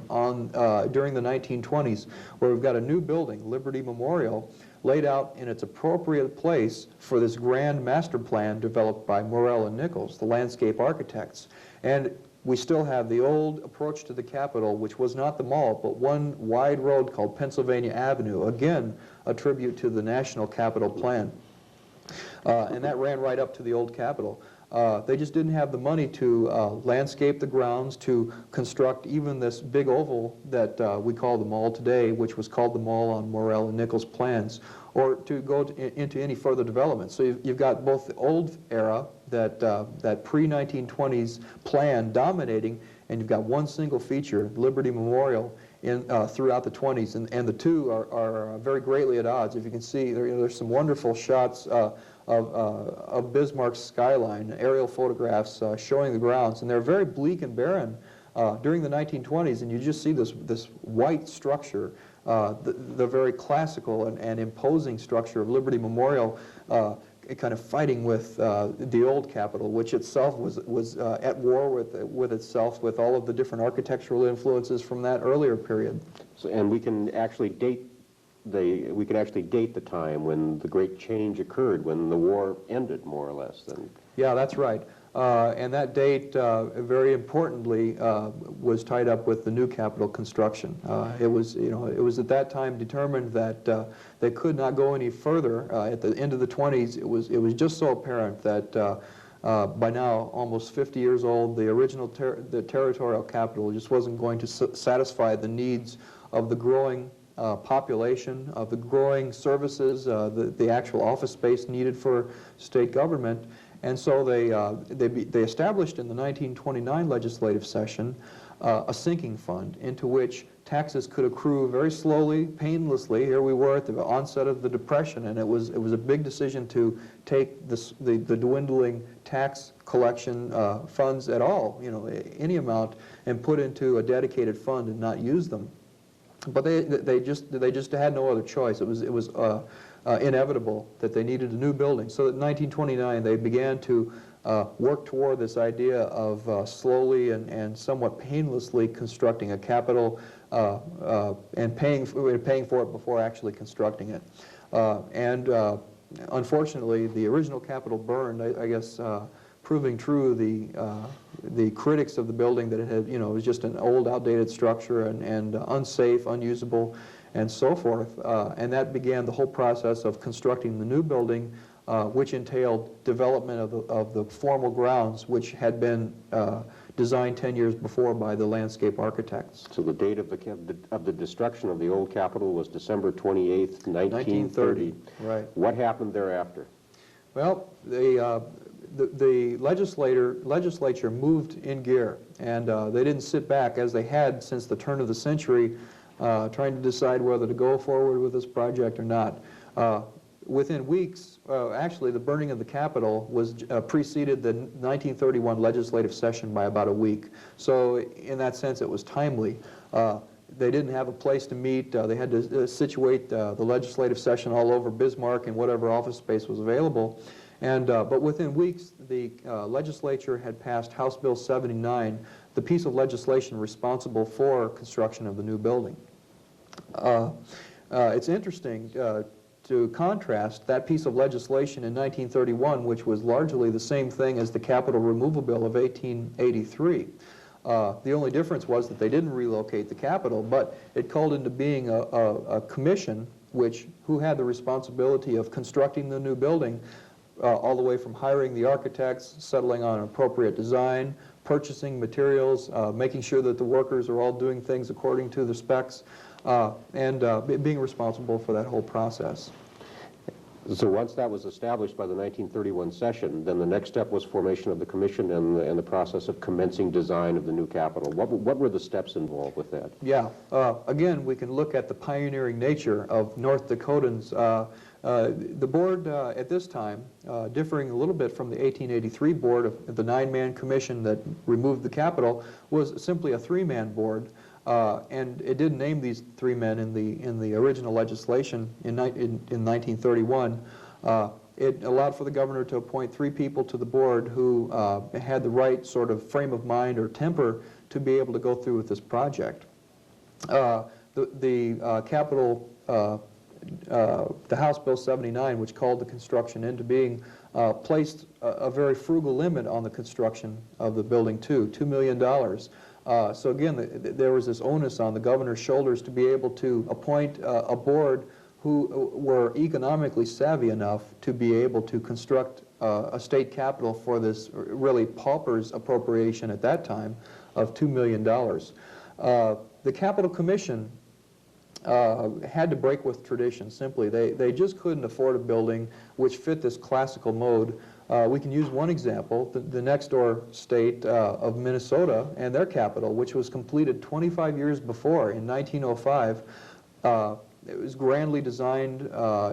[SPEAKER 2] during the 1920s, where we've got a new building, Liberty Memorial, laid out in its appropriate place for this grand master plan developed by Morell and Nichols, the landscape architects. And we still have the old approach to the Capitol, which was not the mall, but one wide road called Pennsylvania Avenue, again, a tribute to the National Capital Plan. And that ran right up to the old Capitol. They just didn't have the money to landscape the grounds, to construct even this big oval that we call the mall today, which was called the mall on Morell and Nichols' plans, or to go into any further development. So you've got both the old era, that pre-1920s plan dominating, and you've got one single feature, Liberty Memorial, throughout the 20s, and the two are very greatly at odds. If you can see, there's some wonderful shots of Bismarck's skyline, aerial photographs showing the grounds, and they're very bleak and barren during the 1920s, and you just see this white structure, the very classical and imposing structure of Liberty Memorial, kind of fighting with the old Capitol, which itself was at war with itself, with all of the different architectural influences from that earlier period.
[SPEAKER 1] So, and we can actually date the time when the great change occurred, when the war ended, more or less.
[SPEAKER 2] Yeah, that's right. And that date, very importantly, was tied up with the new Capitol construction. It was at that time determined that they could not go any further. At the end of the 20s, it was just so apparent that by now, almost 50 years old, the original the territorial Capitol just wasn't going to satisfy the needs of the growing population, of the growing services, the actual office space needed for state government. And so they established in the 1929 legislative session a sinking fund into which taxes could accrue very slowly, painlessly. Here we were at the onset of the Depression, and it was a big decision to take the dwindling tax collection funds at all, any amount, and put into a dedicated fund and not use them. But they just had no other choice. It was inevitable that they needed a new building. So in 1929 they began to work toward this idea of slowly and somewhat painlessly constructing a Capitol and paying for it before actually constructing it. Unfortunately, the original Capitol burned. I guess proving true the critics of the building that it was just an old, outdated structure and unsafe, unusable, and so forth. And that began the whole process of constructing the new building, which entailed development of the formal grounds, which had been designed 10 years before by the landscape architects.
[SPEAKER 1] So the date of the destruction of the old Capitol was December 28th, 1930.
[SPEAKER 2] Right.
[SPEAKER 1] What happened thereafter?
[SPEAKER 2] Well, the legislature moved in gear, and they didn't sit back as they had since the turn of the century, trying to decide whether to go forward with this project or not. Within weeks, actually the burning of the Capitol preceded the 1931 legislative session by about a week. So in that sense it was timely. They didn't have a place to meet. They had to situate the legislative session all over Bismarck and whatever office space was available. But within weeks, the legislature had passed House Bill 79, the piece of legislation responsible for construction of the new building. It's interesting to contrast that piece of legislation in 1931, which was largely the same thing as the Capitol Removal Bill of 1883. The only difference was that they didn't relocate the Capitol, but it called into being a commission who had the responsibility of constructing the new building, all the way from hiring the architects, settling on an appropriate design, purchasing materials, making sure that the workers are all doing things according to the specs, and being responsible for that whole process.
[SPEAKER 1] So once that was established by the 1931 session, then the next step was formation of the commission and the process of commencing design of the new Capitol. What were the steps involved with that?
[SPEAKER 2] Yeah, again, we can look at the pioneering nature of North Dakotans. The board at this time, differing a little bit from the 1883 board of the 9-man commission that removed the Capitol, was simply a 3-man board. And it did name these 3 men in the original legislation in 1931. It allowed for the governor to appoint 3 people to the board who had the right sort of frame of mind or temper to be able to go through with this project. The Capitol, the House Bill 79, which called the construction into being, placed a very frugal limit on the construction of the building too, $2 million. So again, there was this onus on the governor's shoulders to be able to appoint a board who were economically savvy enough to be able to construct a state capitol for this really pauper's appropriation at that time of $2 million. The Capitol Commission had to break with tradition, simply. They just couldn't afford a building which fit this classical mode. We can use one example, the next door state of Minnesota and their capital, which was completed 25 years before in 1905. It was grandly designed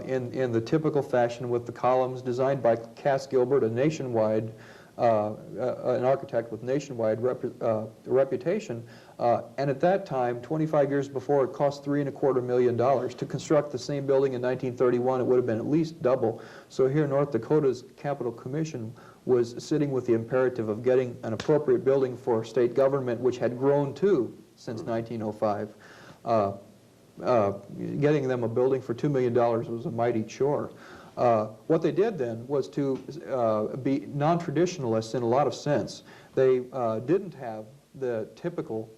[SPEAKER 2] in the typical fashion with the columns designed by Cass Gilbert, a nationwide, an architect with nationwide reputation. And at that time, 25 years before, it cost $3.25 million. To construct the same building in 1931, it would have been at least double. So here, North Dakota's Capitol Commission was sitting with the imperative of getting an appropriate building for state government, which had grown too since 1905. Getting them a building for $2 million was a mighty chore. What they did then was to be non-traditionalists in a lot of sense. They didn't have the typical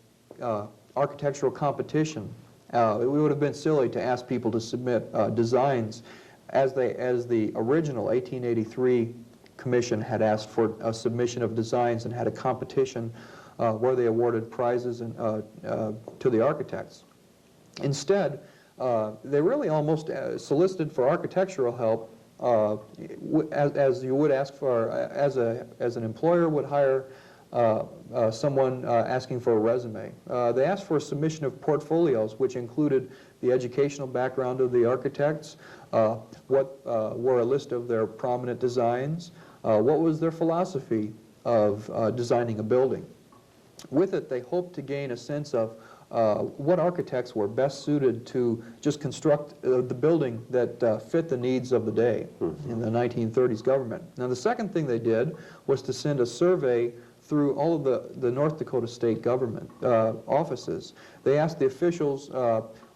[SPEAKER 2] architectural competition. It would have been silly to ask people to submit designs as the original 1883 commission had asked for a submission of designs and had a competition where they awarded prizes to the architects. Instead, they really almost solicited for architectural help as you would ask for, as an employer would hire someone asking for a resume. They asked for a submission of portfolios, which included the educational background of the architects, what were a list of their prominent designs, what was their philosophy of designing a building. With it, they hoped to gain a sense of what architects were best suited to just construct the building that fit the needs of the day in the 1930s government. Now, the second thing they did was to send a survey through all of the North Dakota state government offices. They asked the officials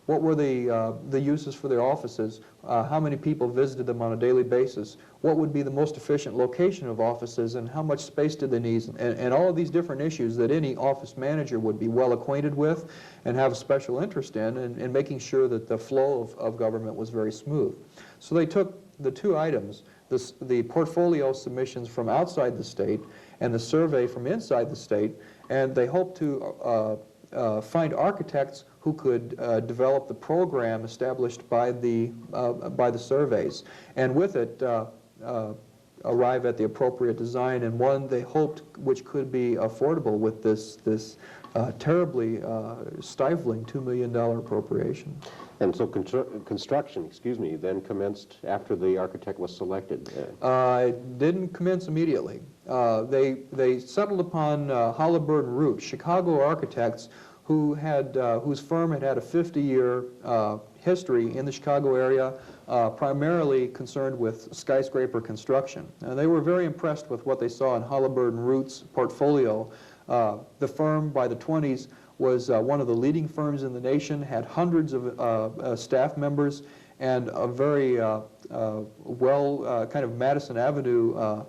[SPEAKER 2] what were the uses for their offices, how many people visited them on a daily basis, what would be the most efficient location of offices, and how much space did they need, and all of these different issues that any office manager would be well acquainted with and have a special interest in making sure that the flow of government was very smooth. So they took the 2 items, the portfolio submissions from outside the state and the survey from inside the state, and they hoped to find architects who could develop the program established by the surveys, and with it arrive at the appropriate design, and one they hoped which could be affordable with this terribly stifling $2 million appropriation.
[SPEAKER 1] And so construction, then commenced after the architect was selected?
[SPEAKER 2] It didn't commence immediately. They settled upon Halliburton Root, Chicago architects whose firm had a 50-year history in the Chicago area, primarily concerned with skyscraper construction. They were very impressed with what they saw in Halliburton Root's portfolio. The firm, by the 20s, was one of the leading firms in the nation, had hundreds of staff members, and a very kind of Madison Avenue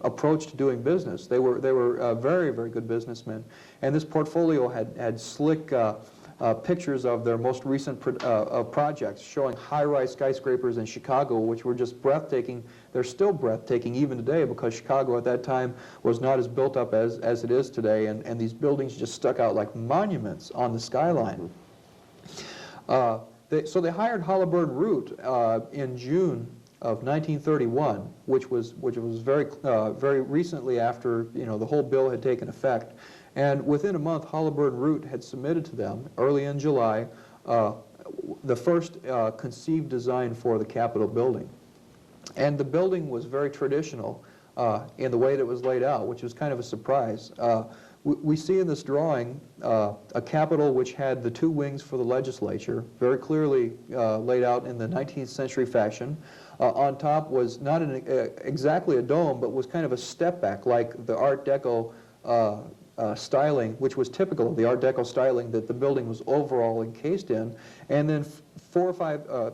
[SPEAKER 2] approach to doing business. They were very, very good businessmen. And this portfolio had slick pictures of their most recent projects, showing high-rise skyscrapers in Chicago, which were just breathtaking. They're still breathtaking even today, because Chicago at that time was not as built up as it is today, and these buildings just stuck out like monuments on the skyline. So they hired Halliburton Root in June of 1931, which was very recently after the whole bill had taken effect. And within a month, Halliburton Root had submitted to them, early in July, the first conceived design for the Capitol building. And the building was very traditional in the way that it was laid out, which was kind of a surprise. We see in this drawing a Capitol which had the two wings for the legislature, very clearly laid out in the 19th century fashion. On top was not exactly a dome, but was kind of a step back, like the Art Deco styling, which was typical of the Art Deco styling that the building was overall encased in, and then 4 or 5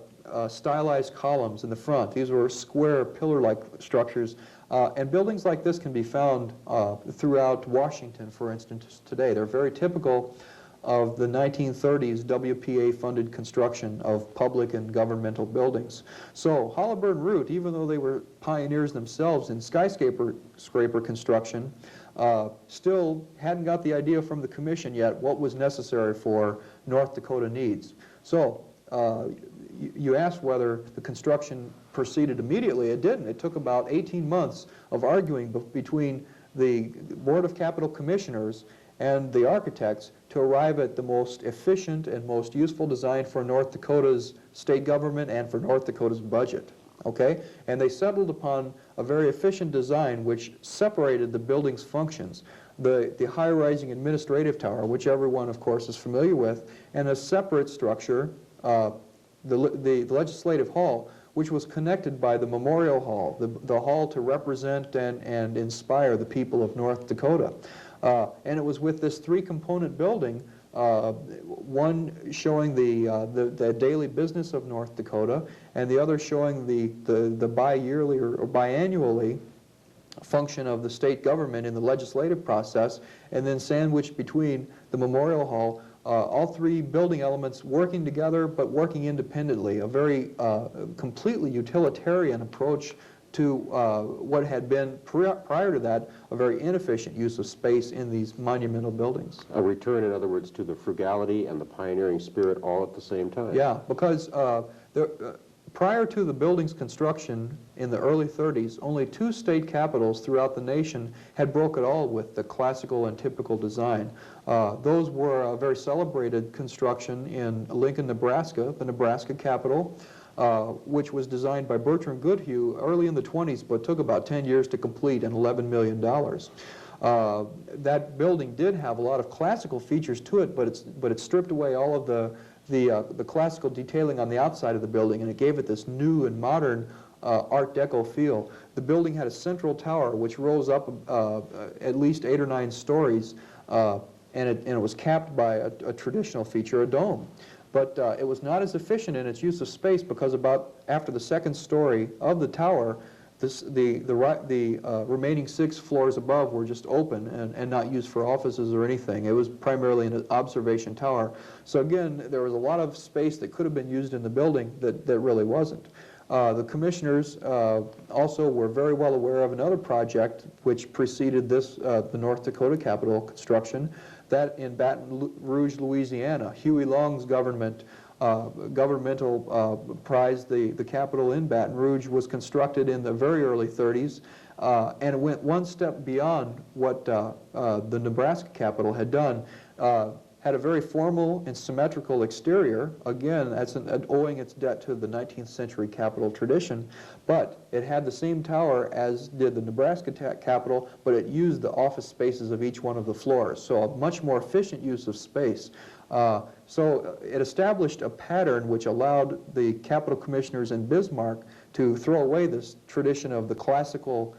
[SPEAKER 2] stylized columns in the front. These were square pillar-like structures, and buildings like this can be found throughout Washington, for instance, today. They're very typical of the 1930s WPA-funded construction of public and governmental buildings. So Halliburton Root, even though they were pioneers themselves in skyscraper construction, still hadn't got the idea from the commission yet what was necessary for North Dakota needs. So you asked whether the construction proceeded immediately. It didn't. It took about 18 months of arguing between the Board of Capitol Commissioners and the architects to arrive at the most efficient and most useful design for North Dakota's state government and for North Dakota's budget. Okay? And they settled upon a very efficient design which separated the building's functions. The high-rising administrative tower, which everyone, of course, is familiar with, and a separate structure, the legislative hall, which was connected by the memorial hall, the hall to represent and inspire the people of North Dakota. And it was with this three-component building, one showing the daily business of North Dakota, and the other showing the bi-yearly or biannually function of the state government in the legislative process, and then sandwiched between the memorial hall, all three building elements working together but working independently, a very completely utilitarian approach to what had been, prior to that, a very inefficient use of space in these monumental buildings.
[SPEAKER 1] A return, in other words, to the frugality and the pioneering spirit all at the same time.
[SPEAKER 2] Yeah, because prior to the building's construction in the early 30s, only 2 state capitals throughout the nation had broke it all with the classical and typical design. Those were a very celebrated construction in Lincoln, Nebraska, the Nebraska Capitol, which was designed by Bertram Goodhue early in the 20s, but took about 10 years to complete and $11 million. That building did have a lot of classical features to it, but it stripped away all of the classical detailing on the outside of the building, and it gave it this new and modern Art Deco feel. The building had a central tower which rose up at least 8 or 9 stories, and it was capped by a traditional feature, a dome. But it was not as efficient in its use of space, because about after the 2nd story of the tower, the remaining 6 floors above were just open and not used for offices or anything. It was primarily an observation tower. So again, there was a lot of space that could have been used in the building that really wasn't. The commissioners also were very well aware of another project which preceded this, the North Dakota Capitol construction, that in Baton Rouge, Louisiana. Huey Long's governmental prize, the Capitol in Baton Rouge, was constructed in the very early 30s, and it went one step beyond what the Nebraska Capitol had done. Had a very formal and symmetrical exterior. Again, that's owing its debt to the 19th century Capitol tradition, but it had the same tower as did the Nebraska Capitol, but it used the office spaces of each one of the floors, so a much more efficient use of space. So it established a pattern which allowed the Capitol Commissioners in Bismarck to throw away this tradition of the classical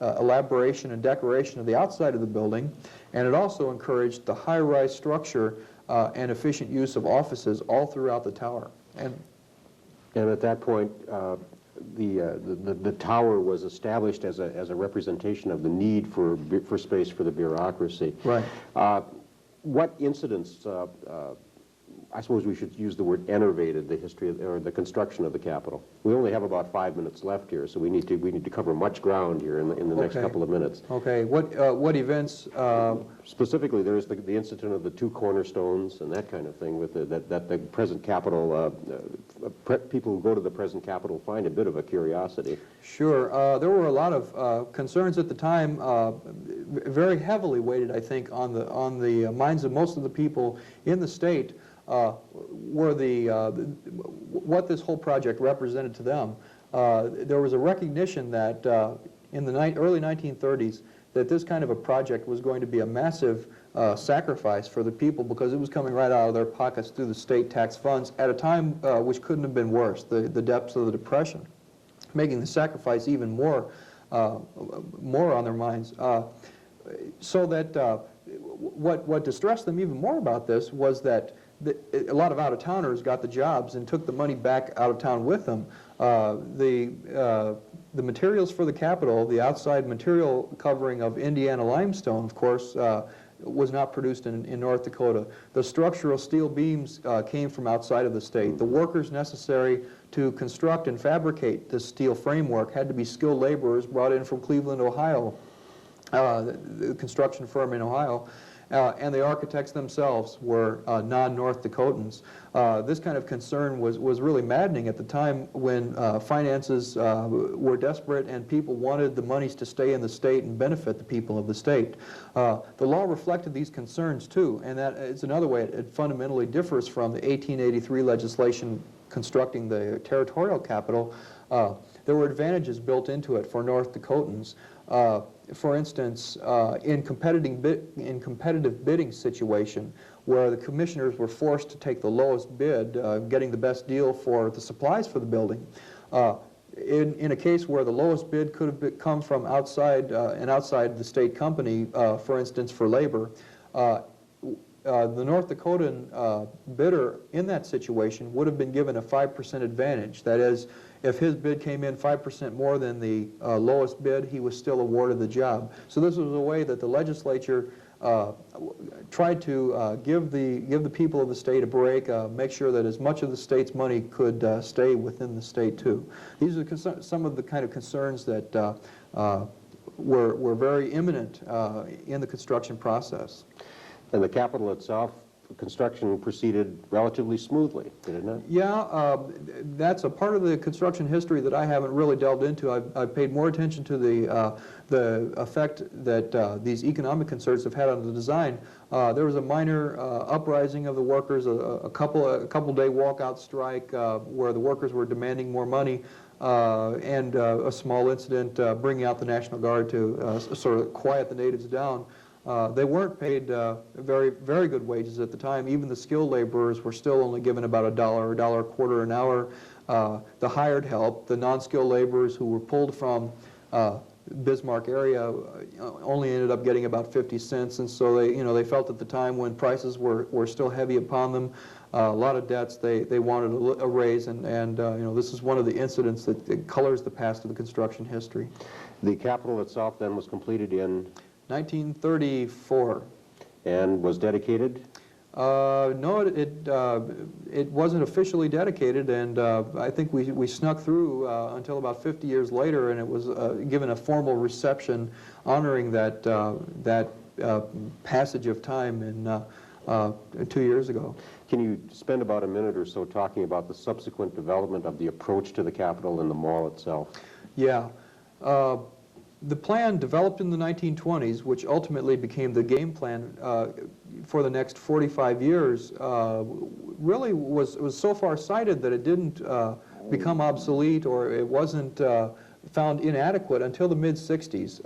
[SPEAKER 2] elaboration and decoration of the outside of the building, and it also encouraged the high-rise structure and efficient use of offices all throughout the tower. And
[SPEAKER 1] at that point, the tower was established as a representation of the need for space for the bureaucracy.
[SPEAKER 2] right.
[SPEAKER 1] What incidents, I suppose we should use the word enervated the history or the construction of the Capitol? We only have about 5 minutes left here, so we need to cover much ground here in the next
[SPEAKER 2] Okay.
[SPEAKER 1] couple of minutes.
[SPEAKER 2] Okay. What events?
[SPEAKER 1] Specifically, there is the incident of the two cornerstones and that kind of thing, with that the present Capitol, people who go to the present Capitol find a bit of a curiosity.
[SPEAKER 2] Sure. There were a lot of concerns at the time, very heavily weighted, I think, on the minds of most of the people in the state, were what this whole project represented to them. There was a recognition that in the early 1930s that this kind of a project was going to be a massive sacrifice for the people, because it was coming right out of their pockets through the state tax funds at a time which couldn't have been worse, the depths of the Depression, making the sacrifice even more on their minds. So that what distressed them even more about this was that a lot of out-of-towners got the jobs and took the money back out of town with them. The materials for the Capitol, the outside material covering of Indiana limestone, of course, was not produced in North Dakota. The structural steel beams came from outside of the state. The workers necessary to construct and fabricate this steel framework had to be skilled laborers brought in from Cleveland, Ohio, the construction firm in Ohio. And the architects themselves were non-North Dakotans. This kind of concern was really maddening at the time when finances were desperate and people wanted the monies to stay in the state and benefit the people of the state. The law reflected these concerns too, and that is another way it fundamentally differs from the 1883 legislation constructing the territorial capital. There were advantages built into it for North Dakotans. For instance, in competitive bidding situation, where the commissioners were forced to take the lowest bid, getting the best deal for the supplies for the building. In a case where the lowest bid could have come from outside the state company, for instance, for labor, the North Dakotan bidder in that situation would have been given a 5% advantage. That is, if his bid came in 5% more than the lowest bid, he was still awarded the job. So this was a way that the legislature tried to give the people of the state a break, make sure that as much of the state's money could stay within the state too. These are some of the kind of concerns that were very imminent in the construction process.
[SPEAKER 1] And the Capitol itself, construction proceeded relatively smoothly, did it not?
[SPEAKER 2] Yeah, that's a part of the construction history that I haven't really delved into. I've paid more attention to the effect that these economic concerns have had on the design. There was a minor uprising of the workers, a couple day walkout strike where the workers were demanding more money, and a small incident bringing out the National Guard to sort of quiet the natives down. They weren't paid very, very good wages at the time. Even the skilled laborers were still only given about $1 or $1.25 an hour. The hired help, the non-skilled laborers who were pulled from Bismarck area, only ended up getting about 50 cents. And so they felt at the time, when prices were still heavy upon them, a lot of debts, they wanted a raise. And this is one of the incidents that colors the past of the construction history.
[SPEAKER 1] The Capitol itself then was completed in
[SPEAKER 2] 1934.
[SPEAKER 1] And was dedicated?
[SPEAKER 2] No, it wasn't officially dedicated, and I think we snuck through until about 50 years later, and it was given a formal reception honoring that passage of time in 2 years ago.
[SPEAKER 1] Can you spend about a minute or so talking about the subsequent development of the approach to the Capitol and the mall itself?
[SPEAKER 2] Yeah. The plan developed in the 1920s, which ultimately became the game plan for the next 45 years, really was so far-sighted that it didn't become obsolete, or it wasn't found inadequate until the mid-60s.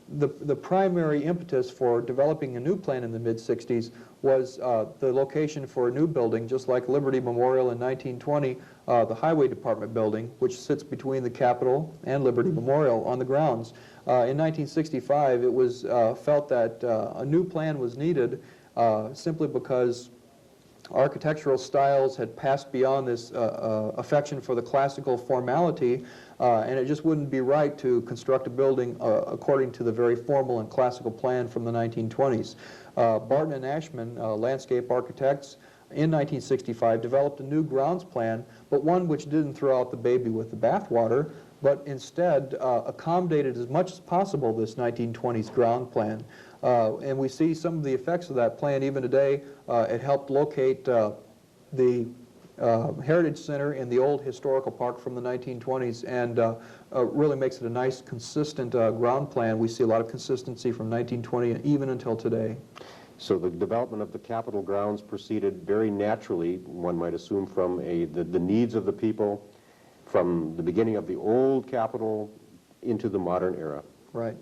[SPEAKER 2] The primary impetus for developing a new plan in the mid-60s was the location for a new building, just like Liberty Memorial in 1920, the Highway Department building, which sits between the Capitol and Liberty Memorial on the grounds. In 1965, it was felt that a new plan was needed simply because architectural styles had passed beyond this affection for the classical formality, and it just wouldn't be right to construct a building according to the very formal and classical plan from the 1920s. Barton and Ashman, landscape architects, in 1965 developed a new grounds plan, but one which didn't throw out the baby with the bathwater, but instead accommodated as much as possible this 1920s ground plan. And we see some of the effects of that plan even today. It helped locate the Heritage Center in the old historical park from the 1920s, and really makes it a nice, consistent ground plan. We see a lot of consistency from 1920 and even until today.
[SPEAKER 1] So the development of the Capitol grounds proceeded very naturally, one might assume, from the needs of the people, from the beginning of the old Capitol into the modern era.
[SPEAKER 2] Right.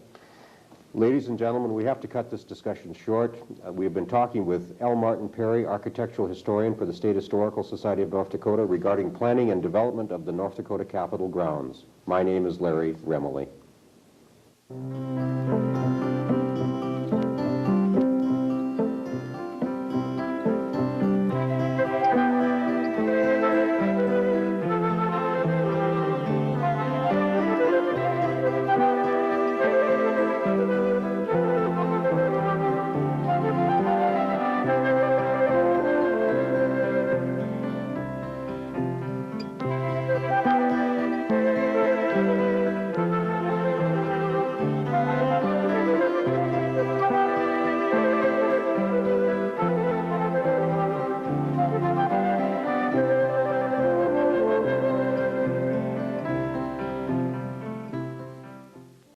[SPEAKER 1] Ladies and gentlemen, we have to cut this discussion short. We have been talking with L. Martin Perry, architectural historian for the State Historical Society of North Dakota, regarding planning and development of the North Dakota Capitol grounds. My name is Larry Remley.